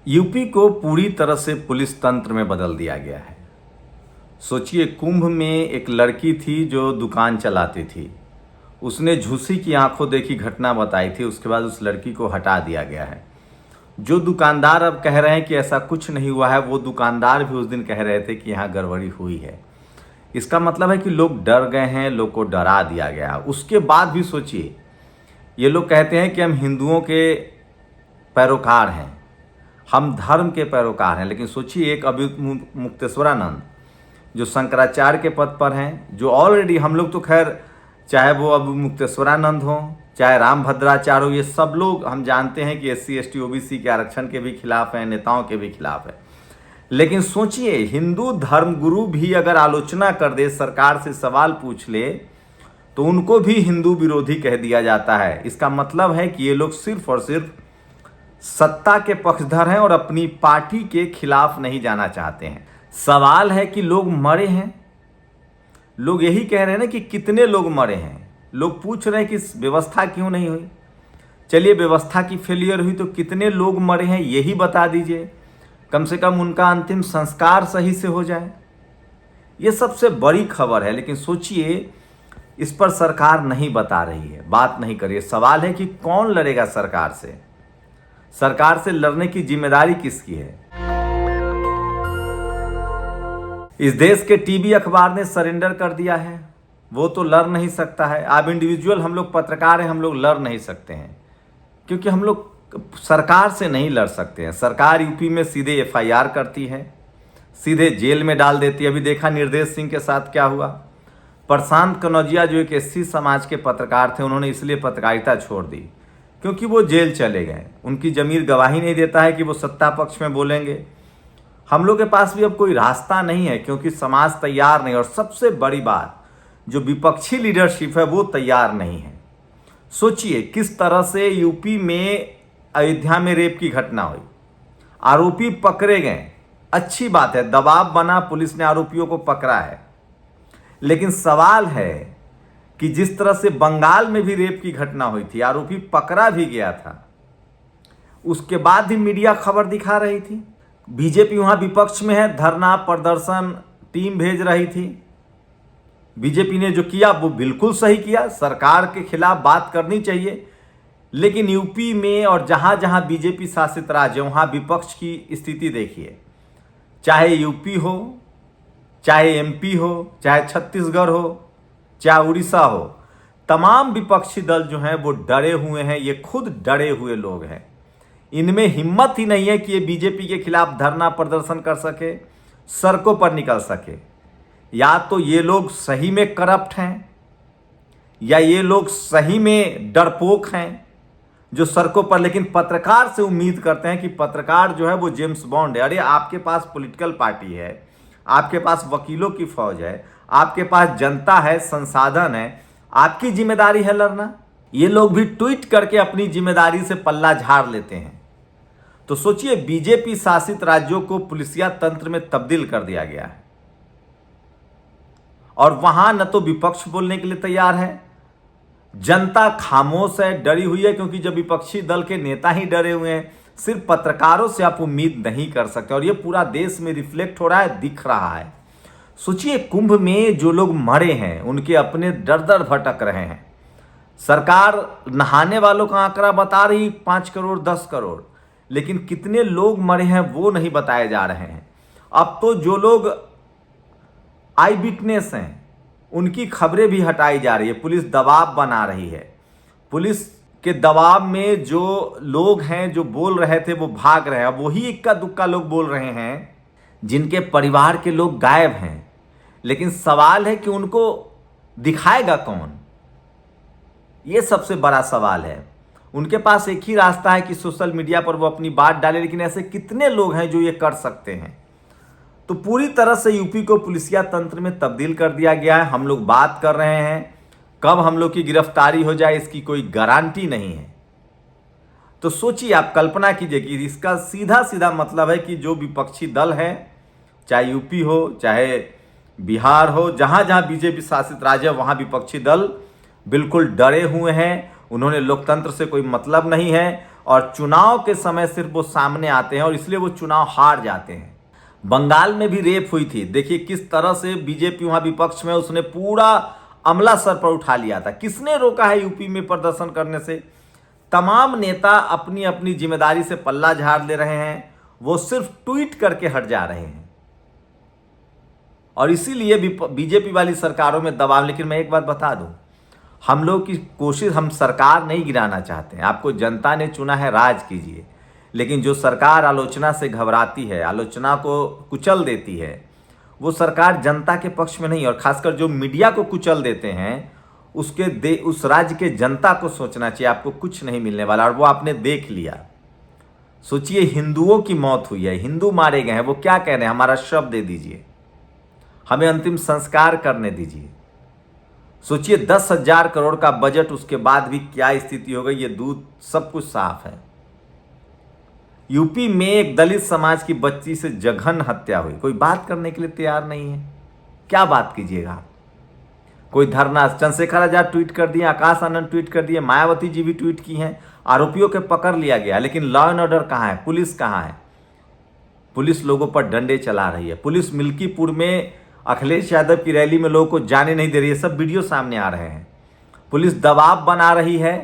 UP को पूरी तरह से पुलिस तंत्र में बदल दिया गया है। सोचिए, कुंभ में एक लड़की थी जो दुकान चलाती थी। उसने झूसी की आंखों देखी घटना बताई थी। उसके बाद उस लड़की को हटा दिया गया है। जो दुकानदार अब कह रहे हैं कि ऐसा कुछ नहीं हुआ है, वो दुकानदार भी उस दिन कह रहे थे कि यहाँ गड़बड़ी हुई है। इसका मतलब है कि लोग डर गए हैं, लोग को डरा दिया गया। उसके बाद भी सोचिए, ये लोग कहते हैं कि हम हिंदुओं के पैरोकार हैं, हम धर्म के पैरोकार हैं, लेकिन सोचिए एक मुक्तेश्वरानंद जो शंकराचार्य के पद पर हैं, जो ऑलरेडी हम लोग तो खैर चाहे वो अब मुक्तेश्वरानंद हो चाहे रामभद्राचार्य हो, ये सब लोग हम जानते हैं कि SC ST OBC के आरक्षण के भी खिलाफ हैं, नेताओं के भी खिलाफ है। लेकिन सोचिए, हिंदू धर्मगुरु भी अगर आलोचना कर दे, सरकार से सवाल पूछ ले, तो उनको भी हिंदू विरोधी कह दिया जाता है। इसका मतलब है कि ये लोग सिर्फ और सिर्फ सत्ता के पक्षधर हैं और अपनी पार्टी के खिलाफ नहीं जाना चाहते हैं। सवाल है कि लोग मरे हैं। लोग यही कह रहे हैं ना कि कितने लोग मरे हैं। लोग पूछ रहे हैं कि व्यवस्था क्यों नहीं हुई। चलिए, व्यवस्था की फेलियर हुई तो कितने लोग मरे हैं यही बता दीजिए। कम से कम उनका अंतिम संस्कार सही से हो जाए। ये सबसे बड़ी खबर है। लेकिन सोचिए, इस पर सरकार नहीं बता रही है, बात नहीं कर रही है। सवाल है कि कौन लड़ेगा सरकार से? सरकार से लड़ने की जिम्मेदारी किसकी है? इस देश के टीवी अखबार ने सरेंडर कर दिया है। वो तो लड़ नहीं सकता है। आप इंडिविजुअल, हम लोग पत्रकार हैं, हम लोग लड़ नहीं सकते हैं, क्योंकि हम लोग सरकार से नहीं लड़ सकते हैं। सरकार यूपी में सीधे FIR करती है, सीधे जेल में डाल देती है। अभी देखा निर्देश सिंह के साथ क्या हुआ। प्रशांत कनौजिया जो एक SC समाज के पत्रकार थे, उन्होंने इसलिए पत्रकारिता छोड़ दी क्योंकि वो जेल चले गए। उनकी जमीर गवाही नहीं देता है कि वो सत्ता पक्ष में बोलेंगे। हम लोग के पास भी अब कोई रास्ता नहीं है, क्योंकि समाज तैयार नहीं। और सबसे बड़ी बात, जो विपक्षी लीडरशिप है वो तैयार नहीं है। सोचिए किस तरह से यूपी में अयोध्या में रेप की घटना हुई, आरोपी पकड़े गए, अच्छी बात है, दबाव बना, पुलिस ने आरोपियों को पकड़ा है। लेकिन सवाल है कि जिस तरह से बंगाल में भी रेप की घटना हुई थी, आरोपी पकड़ा भी गया था, उसके बाद भी मीडिया खबर दिखा रही थी। बीजेपी वहां विपक्ष में है, धरना प्रदर्शन टीम भेज रही थी। बीजेपी ने जो किया वो बिल्कुल सही किया, सरकार के खिलाफ बात करनी चाहिए। लेकिन यूपी में और जहां जहां बीजेपी शासित राज्य, वहां विपक्ष की स्थिति देखिए। चाहे यूपी हो, चाहे MP हो, चाहे छत्तीसगढ़ हो, चाहे उड़ीसा हो, तमाम विपक्षी दल जो हैं वो डरे हुए हैं। ये खुद डरे हुए लोग हैं। इनमें हिम्मत ही नहीं है कि ये बीजेपी के खिलाफ धरना प्रदर्शन कर सके, सड़कों पर निकल सके। या तो ये लोग सही में करप्ट हैं, या ये लोग सही में डरपोक हैं जो सड़कों पर। लेकिन पत्रकार से उम्मीद करते हैं कि पत्रकार जो है वो जेम्स बॉन्ड है। अरे आपके पास पॉलिटिकल पार्टी है, आपके पास वकीलों की फौज है, आपके पास जनता है, संसाधन है, आपकी जिम्मेदारी है लड़ना। ये लोग भी ट्वीट करके अपनी जिम्मेदारी से पल्ला झाड़ लेते हैं। तो सोचिए, बीजेपी शासित राज्यों को पुलिसिया तंत्र में तब्दील कर दिया गया है, और वहां न तो विपक्ष बोलने के लिए तैयार है, जनता खामोश है, डरी हुई है। क्योंकि जब विपक्षी दल के नेता ही डरे हुए हैं, सिर्फ पत्रकारों से आप उम्मीद नहीं कर सकते। और ये पूरा देश में रिफ्लेक्ट हो रहा है, दिख रहा है। सोचिए, कुंभ में जो लोग मरे हैं उनके अपने दर दर भटक रहे हैं। सरकार नहाने वालों का आंकड़ा बता रही 5 करोड़ 10 करोड़, लेकिन कितने लोग मरे हैं वो नहीं बताए जा रहे हैं। अब तो जो लोग आई विटनेस हैं उनकी खबरें भी हटाई जा रही है। पुलिस दबाव बना रही है। पुलिस के दबाव में जो लोग हैं जो बोल रहे थे वो भाग रहे हैं। अब वही इक्का दुक्का लोग बोल रहे हैं जिनके परिवार के लोग गायब हैं। लेकिन सवाल है कि उनको दिखाएगा कौन? ये सबसे बड़ा सवाल है। उनके पास एक ही रास्ता है कि सोशल मीडिया पर वो अपनी बात डाले। लेकिन ऐसे कितने लोग हैं जो ये कर सकते हैं? तो पूरी तरह से यूपी को पुलिसिया तंत्र में तब्दील कर दिया गया है। हम लोग बात कर रहे हैं, कब हम लोग की गिरफ्तारी हो जाए इसकी कोई गारंटी नहीं है। तो सोचिए, आप कल्पना कीजिए कि इसका सीधा सीधा मतलब है कि जो विपक्षी दल है, चाहे यूपी हो चाहे बिहार हो, जहां जहां बीजेपी शासित राज्य है, वहां विपक्षी दल बिल्कुल डरे हुए हैं। उन्होंने लोकतंत्र से कोई मतलब नहीं है और चुनाव के समय सिर्फ वो सामने आते हैं और इसलिए वो चुनाव हार जाते हैं। बंगाल में भी रेप हुई थी, देखिए किस तरह से बीजेपी वहां विपक्ष में उसने पूरा अमला सर पर उठा लिया था। किसने रोका है यूपी में प्रदर्शन करने से? तमाम नेता अपनी अपनी जिम्मेदारी से पल्ला झाड़ ले रहे हैं, वो सिर्फ ट्वीट करके हट जा रहे हैं और इसीलिए बीजेपी वाली सरकारों में दबाव। लेकिन मैं एक बात बता दूं, हम लोग की कोशिश, हम सरकार नहीं गिराना चाहते हैं। आपको जनता ने चुना है, राज कीजिए। लेकिन जो सरकार आलोचना से घबराती है, आलोचना को कुचल देती है, वो सरकार जनता के पक्ष में नहीं। और खासकर जो मीडिया को कुचल देते हैं, उस राज्य के जनता को सोचना चाहिए आपको कुछ नहीं मिलने वाला, और वो आपने देख लिया। सोचिए, हिंदुओं की मौत हुई है, हिंदू मारे गए हैं, वो क्या कह रहे हैं? हमारा शव दे दीजिए, हमें अंतिम संस्कार करने दीजिए। सोचिए 10,000 करोड़ का बजट, उसके बाद भी क्या स्थिति हो गई, ये दूध सब कुछ साफ है। यूपी में एक दलित समाज की बच्ची से जघन्य हत्या हुई, कोई बात करने के लिए तैयार नहीं है। क्या बात कीजिएगा? कोई धरना, चंद्रशेखर आजाद ट्वीट कर दिए, आकाश आनंद ट्वीट कर दिए, मायावती जी भी ट्वीट की हैं, आरोपियों के पकड़ लिया गया। लेकिन लॉ एंड ऑर्डर कहाँ है? पुलिस कहाँ है? पुलिस लोगों पर डंडे चला रही है। पुलिस मिल्कीपुर में अखिलेश यादव की रैली में लोगों को जाने नहीं दे रही है, सब वीडियो सामने आ रहे हैं। पुलिस दबाव बना रही है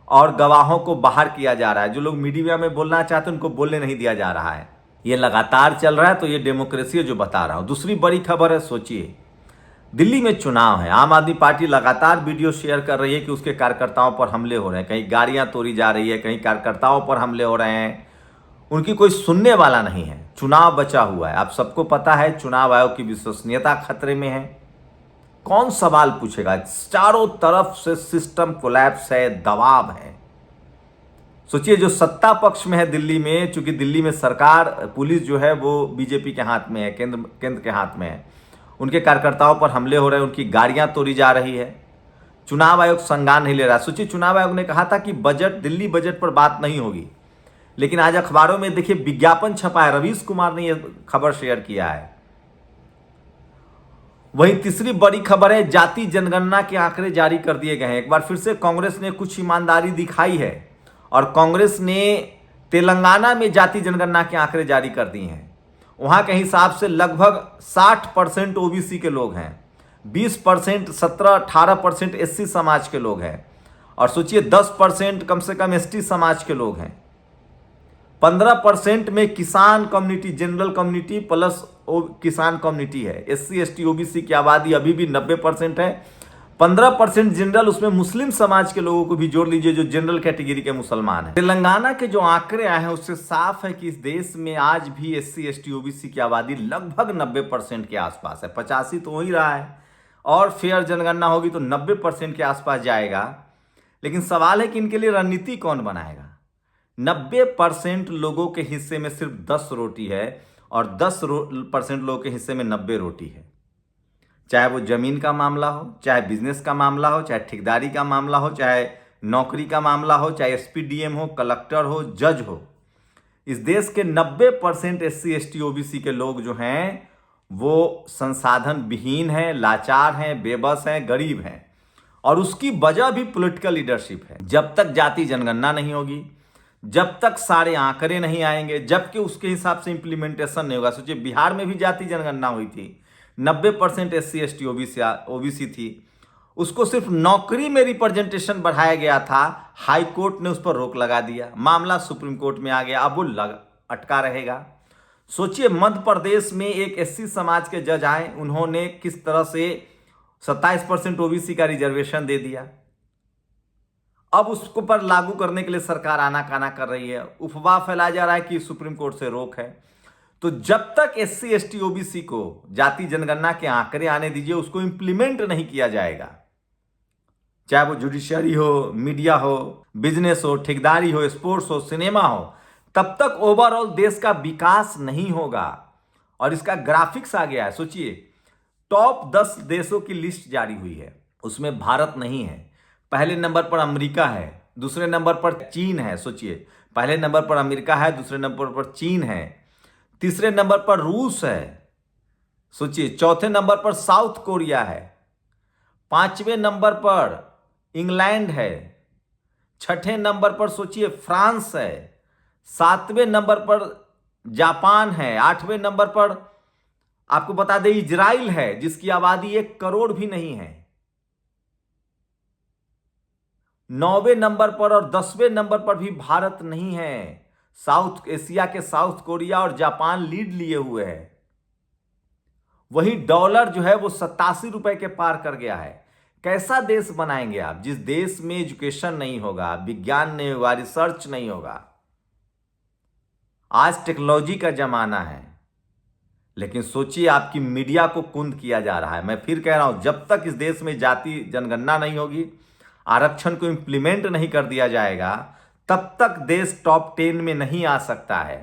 और गवाहों को बाहर किया जा रहा है। जो लोग मीडिया में बोलना चाहते हैं उनको बोलने नहीं दिया जा रहा है। ये लगातार चल रहा है, तो ये डेमोक्रेसी है जो बता रहा हूं। दूसरी बड़ी खबर है, सोचिए दिल्ली में चुनाव है, आम आदमी पार्टी लगातार वीडियो शेयर कर रही है कि उसके कार्यकर्ताओं पर हमले हो रहे हैं, कहीं गाड़ियां तोड़ी जा रही है, कहीं कार्यकर्ताओं पर हमले हो रहे हैं। उनकी कोई सुनने वाला नहीं है। चुनाव बचा हुआ है, आप सबको पता है चुनाव आयोग की विश्वसनीयता खतरे में है। कौन सवाल पूछेगा? चारों तरफ से सिस्टम कोलैप्स है, दबाव है। सोचिए, जो सत्ता पक्ष में है दिल्ली में, चूंकि दिल्ली में सरकार, पुलिस जो है वो बीजेपी के हाथ में है, केंद्र के हाथ में है, उनके कार्यकर्ताओं पर हमले हो रहे हैं, उनकी गाड़ियां तोड़ी जा रही है। चुनाव आयोग संज्ञान नहीं ले रहा। सोचिए, चुनाव आयोग ने कहा था कि बजट, दिल्ली बजट पर बात नहीं होगी, लेकिन आज अखबारों में देखिए विज्ञापन छपा है, रवीश कुमार ने यह खबर शेयर किया है। वहीं तीसरी बड़ी खबर है, जाति जनगणना के आंकड़े जारी कर दिए गए हैं। एक बार फिर से कांग्रेस ने कुछ ईमानदारी दिखाई है और कांग्रेस ने तेलंगाना में जाति जनगणना के आंकड़े जारी कर दिए हैं। वहां के हिसाब से लगभग 60% ओबीसी के लोग हैं, 20%, 17-18% एससी समाज के लोग हैं, और सोचिए 10% कम से कम एसटी समाज के लोग हैं। 15% में किसान कम्युनिटी, जनरल कम्युनिटी प्लस किसान कम्युनिटी है। एससी एसटी ओबीसी की आबादी अभी भी 90% है। 15% जनरल, उसमें मुस्लिम समाज के लोगों को भी जोड़ लीजिए जो जनरल कैटेगरी के मुसलमान हैं। तेलंगाना के जो आंकड़े आए हैं उससे साफ है कि इस देश में आज भी एससी एसटी ओबीसी की आबादी लगभग 90% के आसपास है। 85 तो हो ही रहा है, और फेयर जनगणना होगी तो 90% के आसपास जाएगा। लेकिन सवाल है कि इनके लिए रणनीति कौन बनाएगा? 90% लोगों के हिस्से में सिर्फ 10 रोटी है और 10% लोगों के हिस्से में 90 रोटी है। चाहे वो जमीन का मामला हो, चाहे बिजनेस का मामला हो, चाहे ठेकेदारी का मामला हो, चाहे नौकरी का मामला हो, चाहे एसपीडीएम हो, कलेक्टर हो, जज हो। इस देश के 90% एससी एसटी ओबीसी के लोग जो हैं वो संसाधन विहीन हैं, लाचार हैं, बेबस हैं, गरीब हैं, और उसकी वजह भी पॉलिटिकल लीडरशिप है। जब तक जाति जनगणना नहीं होगी, जब तक सारे आंकड़े नहीं आएंगे, जबकि उसके हिसाब से इंप्लीमेंटेशन नहीं होगा। सोचिए, बिहार में भी जाति जनगणना हुई थी, 90% एससी एसटी ओबीसी थी, उसको सिर्फ नौकरी में रिप्रेजेंटेशन बढ़ाया गया था। हाई कोर्ट ने उस पर रोक लगा दिया, मामला सुप्रीम कोर्ट में आ गया, अब वो अटका रहेगा। सोचिए, मध्य प्रदेश में एक एससी समाज के जज आए, उन्होंने किस तरह से 27% ओबीसी का रिजर्वेशन दे दिया। अब उसको पर लागू करने के लिए सरकार आनाकाना कर रही है। अफवाह फैलाया जा रहा है कि सुप्रीम कोर्ट से रोक है। तो जब तक एससी एसटी ओबीसी को जाति जनगणना के आंकड़े आने दीजिए, उसको इंप्लीमेंट नहीं किया जाएगा, चाहे वो जुडिशरी हो, मीडिया हो, बिजनेस हो, ठेकेदारी हो, स्पोर्ट्स हो, सिनेमा हो, तब तक ओवरऑल देश का विकास नहीं होगा। और इसका ग्राफिक्स आ गया है। सोचिए, टॉप 10 देशों की लिस्ट जारी हुई है, उसमें भारत नहीं है। पहले नंबर पर अमेरिका है, दूसरे नंबर पर चीन है। सोचिए, पहले नंबर पर अमेरिका है, दूसरे नंबर पर चीन है, तीसरे नंबर पर रूस है। सोचिए, चौथे नंबर पर साउथ कोरिया है, 5वें नंबर पर इंग्लैंड है, छठे नंबर पर सोचिए फ्रांस है, 7वें नंबर पर जापान है, 8वें नंबर पर आपको बता दें इजराइल है जिसकी आबादी 1 करोड़ भी नहीं है। 9वें नंबर पर और 10वें नंबर पर भी भारत नहीं है। साउथ एशिया के साउथ कोरिया और जापान लीड लिए हुए है। वही डॉलर जो है वो 87 रुपए के पार कर गया है। कैसा देश बनाएंगे आप जिस देश में एजुकेशन नहीं होगा, विज्ञान नहीं होगा, रिसर्च नहीं होगा। आज टेक्नोलॉजी का जमाना है, लेकिन सोचिए आपकी मीडिया को कुंद किया जा रहा है। मैं फिर कह रहा हूं, जब तक इस देश में जाति जनगणना नहीं होगी, आरक्षण को इंप्लीमेंट नहीं कर दिया जाएगा, तब तक देश टॉप 10 में नहीं आ सकता है।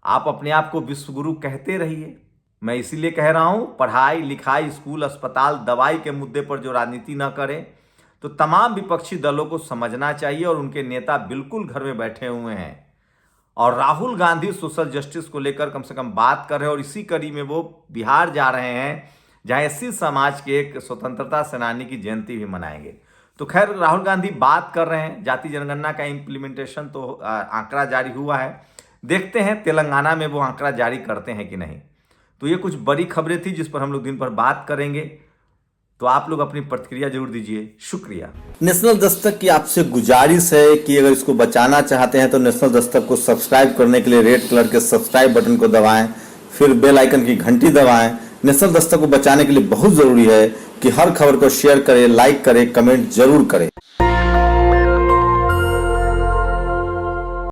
आप अपने आप को विश्वगुरु कहते रहिए। मैं इसीलिए कह रहा हूं, पढ़ाई लिखाई, स्कूल, अस्पताल, दवाई के मुद्दे पर जो राजनीति न करें, तो तमाम विपक्षी दलों को समझना चाहिए और उनके नेता बिल्कुल घर में बैठे हुए हैं। और राहुल गांधी सोशल जस्टिस को लेकर कम से कम बात कर रहे हैं और इसी कड़ी में वो बिहार जा रहे हैं, जहां एससी समाज के एक स्वतंत्रता सेनानी की जयंती भी मनाएंगे। तो खैर राहुल गांधी बात कर रहे हैं, जाति जनगणना का इंप्लीमेंटेशन तो आंकड़ा जारी हुआ है, देखते हैं तेलंगाना में वो आंकड़ा जारी करते हैं कि नहीं। तो ये कुछ बड़ी खबरें थी जिस पर हम लोग दिन भर बात करेंगे, तो आप लोग अपनी प्रतिक्रिया जरूर दीजिए। शुक्रिया। नेशनल दस्तक की आपसे गुजारिश है कि अगर इसको बचाना चाहते हैं तो नेशनल दस्तक को सब्सक्राइब करने के लिए रेड कलर के सब्सक्राइब बटन को दबाएं, फिर बेल आइकन की घंटी दबाएं। नेशनल दस्तक को बचाने के लिए बहुत जरूरी है कि हर खबर को शेयर करें, लाइक करें, कमेंट जरूर करें।